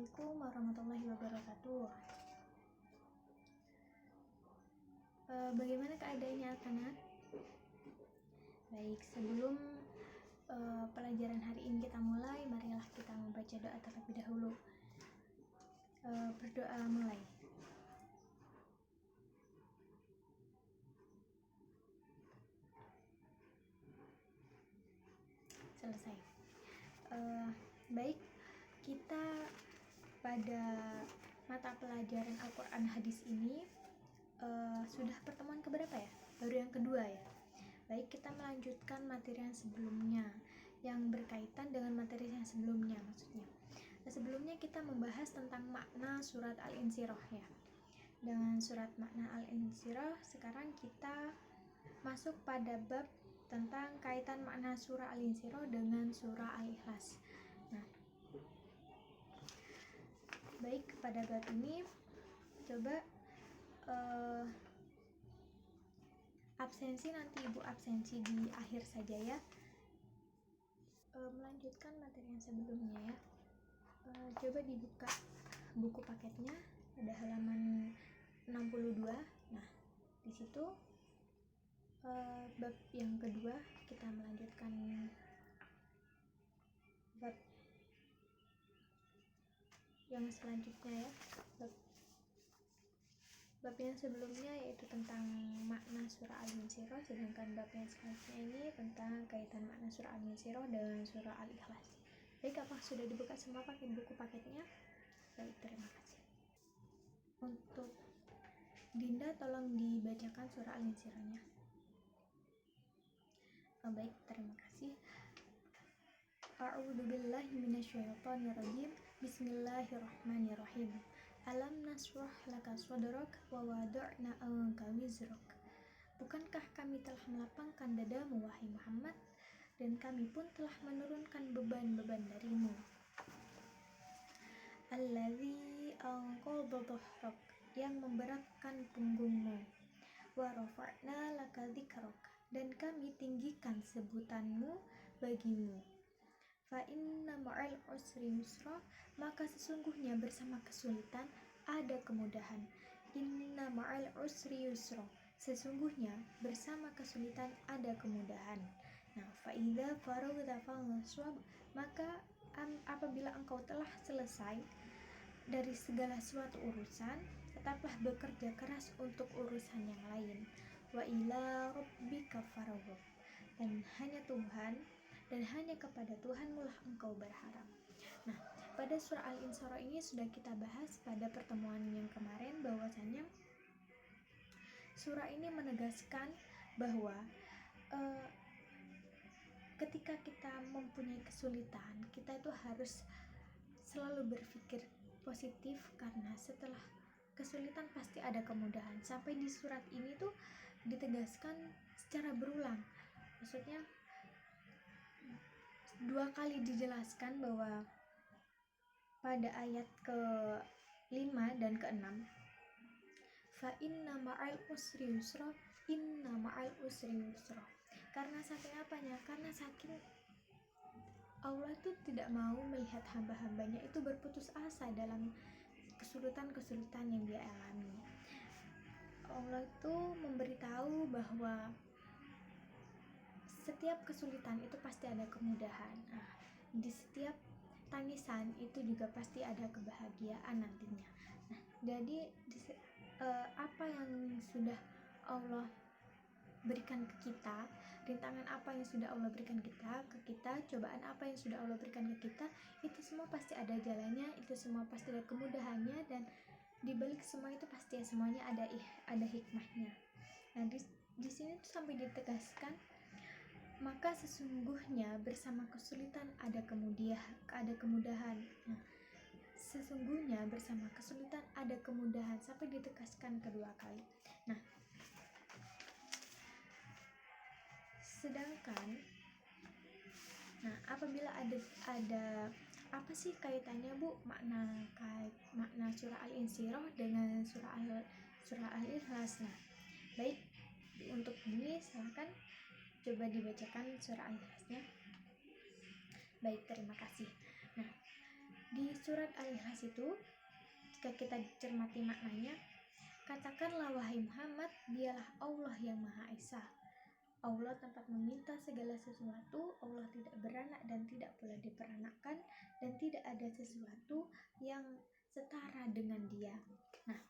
Assalamualaikum warahmatullahi wabarakatuh. Bagaimana keadaannya anak-anak? Baik, sebelum pelajaran hari ini kita mulai, marilah kita membaca doa terlebih dahulu. Berdoa mulai. Selesai. Baik, kita pada mata pelajaran Al-Quran Hadis ini sudah pertemuan keberapa ya? Baru yang kedua ya. Baik, kita melanjutkan materi yang sebelumnya yang berkaitan dengan materi yang sebelumnya maksudnya. Sebelumnya kita membahas tentang makna surat Al-Insyirah ya. Dengan surat makna Al-Insyirah, sekarang kita masuk pada bab tentang kaitan makna surah Al-Insyirah dengan surah Al-Ikhlas. Nah, baik, pada bab ini coba absensi nanti ibu absensi di akhir saja ya. Melanjutkan materi yang sebelumnya ya. Coba dibuka buku paketnya pada halaman 62. Nah, di situ bab yang kedua kita melanjutkan bab yang selanjutnya ya. Bab yang sebelumnya yaitu tentang makna surah Al-Insyirah, sedangkan bab yang selanjutnya ini tentang kaitan makna surah Al-Insyirah dengan surah Al-Ikhlas. Baik, apakah sudah dibuka semua pakai buku paketnya? Baik, terima kasih. Untuk Dinda tolong dibacakan surah Al-Insyirahnya. Baik, terima kasih. A'udzubillahi minasyaitonirrajim. Bismillahirrahmanirrahim. Alam nasrah laka sadrak wa wada'na anka wizrak. Bukankah kami telah melapangkan dadamu wahai Muhammad, dan kami pun telah menurunkan beban-beban darimu. Allazi anqadha dhahrak, yang memberatkan punggungmu. Wa rafa'na laka dzikrak, dan kami tinggikan sebutanmu bagimu. Fa inna ma'al usri yusra, maka sesungguhnya bersama kesulitan ada kemudahan. Inna ma'al usri yusra, sesungguhnya bersama kesulitan ada kemudahan. Nah, fa idza faraghta fansab, maka apabila engkau telah selesai dari segala suatu urusan, tetaplah bekerja keras untuk urusan yang lain. Wa ila rabbika farghab, dan hanya Tuhan dan hanya kepada Tuhanmu lah engkau berharap. Nah, pada surah Al-Insyirah ini sudah kita bahas pada pertemuan yang kemarin bahwasanya surah ini menegaskan bahwa ketika kita mempunyai kesulitan, kita itu harus selalu berpikir positif, karena setelah kesulitan pasti ada kemudahan. Sampai di surat ini tuh ditegaskan secara berulang, maksudnya 2 kali dijelaskan bahwa pada ayat ke-5 dan ke-6, fa inna ma'al usri yusra, inna ma'al usri yusra. Karena saking apanya? Karena saking Allah itu tidak mau melihat hamba-hambanya itu berputus asa dalam kesulitan-kesulitan yang dia alami. Allah itu memberitahu bahwa setiap kesulitan itu pasti ada kemudahan. Nah, di setiap tangisan itu juga pasti ada kebahagiaan nantinya. Nah, jadi apa yang sudah Allah berikan ke kita, rintangan apa yang sudah Allah berikan ke kita, cobaan apa yang sudah Allah berikan ke kita, itu semua pasti ada jalannya, itu semua pasti ada kemudahannya, dan di balik semua itu pasti semuanya ada hikmahnya. Nah, di sini tuh sampai ditegaskan, maka sesungguhnya bersama kesulitan ada kemudahan. Nah, sesungguhnya bersama kesulitan ada kemudahan, sampai ditegaskan kedua kali. Nah, sedangkan apabila ada apa sih kaitannya Bu makna surah Al-Insyirah dengan surah Al-Ikhlas? Nah, baik, untuk ini silakan coba dibacakan surah Al-Ikhlasnya. Baik, terima kasih. Nah, Di surat Al-Ikhlas itu, jika kita cermati maknanya, katakanlah wahai Muhammad, dialah Allah yang Maha Esa. Allah tempat meminta segala sesuatu, Allah tidak beranak dan tidak pula diperanakkan, dan tidak ada sesuatu yang setara dengan Dia. Nah,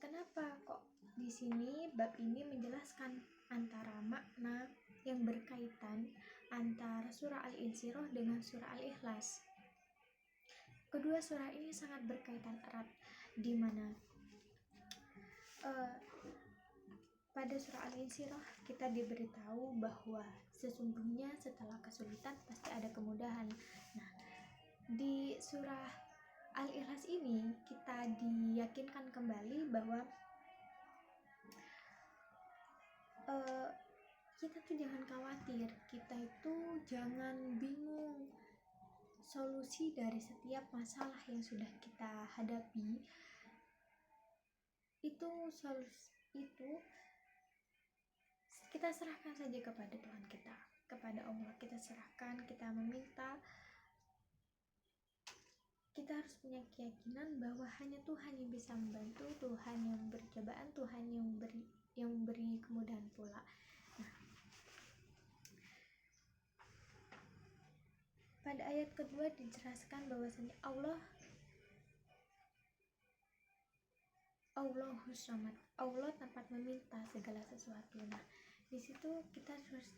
kenapa kok di sini bab ini menjelaskan antara makna yang berkaitan antara surah Al-Insyirah dengan surah Al-Ikhlas? Kedua surah ini sangat berkaitan erat, di mana pada surah Al-Insyirah kita diberitahu bahwa sesungguhnya setelah kesulitan pasti ada kemudahan. Nah, di surah Al-Ikhlas ini kita diyakinkan kembali bahwa kita tuh jangan khawatir, kita itu jangan bingung. Solusi dari setiap masalah yang sudah kita hadapi itu kita serahkan saja kepada Tuhan kita, kepada Allah. Kita serahkan, kita meminta. Kita harus punya keyakinan bahwa hanya Tuhan yang bisa membantu, Tuhan yang memberi cobaan, Tuhan yang memberi kemudahan pula. Nah, pada ayat kedua dijelaskan bahwasanya Allahus Samad, Allah tempat meminta segala sesuatu. Nah, di situ kita harus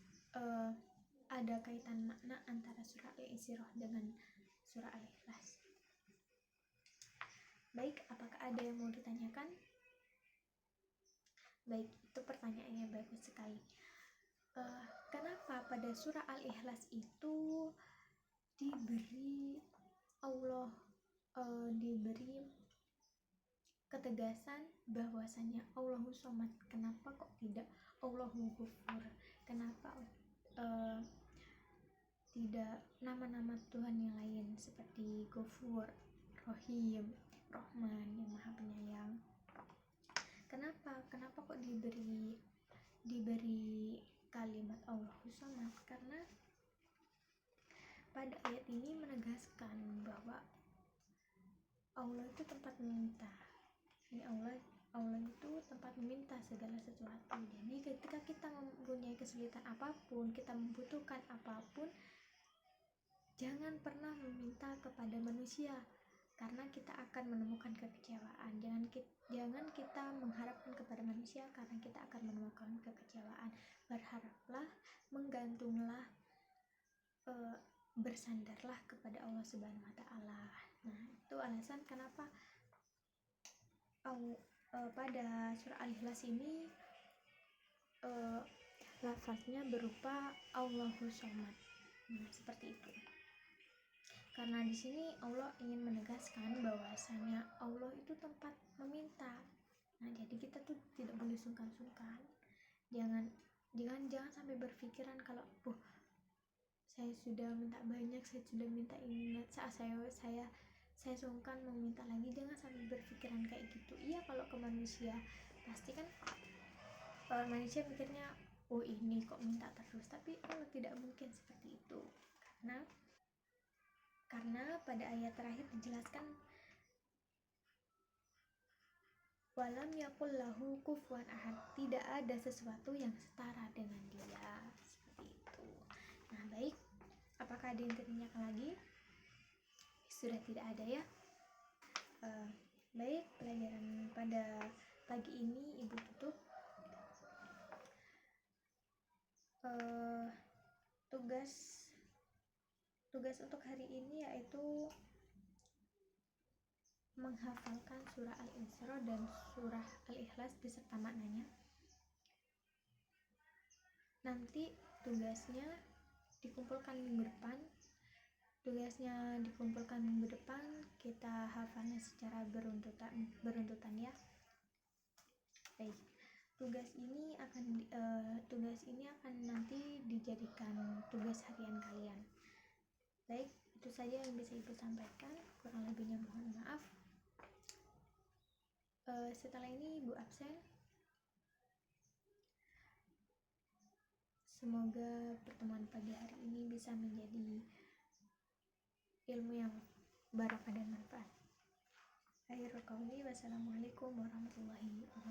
ada kaitan makna antara surah Al-Insyirah dengan surah Al-Ikhlas. Baik, apakah ada yang mau ditanyakan? Baik, itu pertanyaannya bagus sekali. Kenapa pada surah Al-Ikhlas itu diberi ketegasan bahwasanya Allahus Samad? Kenapa kok tidak Allahul Ghafur? Kenapa tidak nama-nama Tuhan yang lain seperti Ghafur, Rahim, Rahman yang Maha Penyayang? Kenapa kok diberi kalimat Allahus Samad? Karena pada ayat ini menegaskan bahwa Allah itu tempat meminta. Ini Allah itu tempat meminta segala sesuatu. Jadi ketika kita mempunyai kesulitan apapun, kita membutuhkan apapun, jangan pernah meminta kepada manusia, karena kita akan menemukan kekecewaan. Jangan kita mengharapkan kepada manusia, karena kita akan menemukan kekecewaan. Berharaplah, menggantunglah, bersandarlah kepada Allah Subhanahu wa Ta'ala. Nah, itu alasan kenapa pada surah Al-Ikhlas ini lafaznya berupa Allahus Samad. Nah, seperti itu. Karena di sini Allah ingin menegaskan bahwasanya Allah itu tempat meminta. Nah, jadi kita tuh tidak boleh sungkan-sungkan. Jangan sampai berpikiran kalau saya sudah minta banyak, saya sudah minta ini, saya sungkan mau minta lagi. Jangan sampai berpikiran kayak gitu. Iya, kalau ke manusia pasti kan manusia pikirnya, oh ini kok minta terus, tapi Allah tidak mungkin seperti itu. Karena pada ayat terakhir dijelaskan walam yakul lahu kufuwan ahad, tidak ada sesuatu yang setara dengan Dia, seperti itu. Nah, baik, apakah ada yang ditanyakan lagi? Sudah tidak ada ya. Baik, pelajaran pada pagi ini Ibu tutup. Tugas untuk hari ini yaitu menghafalkan surah Al-Insyirah dan surah Al-Ikhlas beserta maknanya. Nanti tugasnya dikumpulkan minggu depan. Kita hafalnya secara beruntutan ya. Baik, tugas ini akan nanti dijadikan tugas harian kalian. Baik, itu saja yang bisa Ibu sampaikan, kurang lebihnya mohon maaf. Setelah ini Ibu absen. Semoga pertemuan pagi hari ini bisa menjadi ilmu yang barokah dan manfaat. Akhirul qauli, wassalamualaikum warahmatullahi wabarakatuh.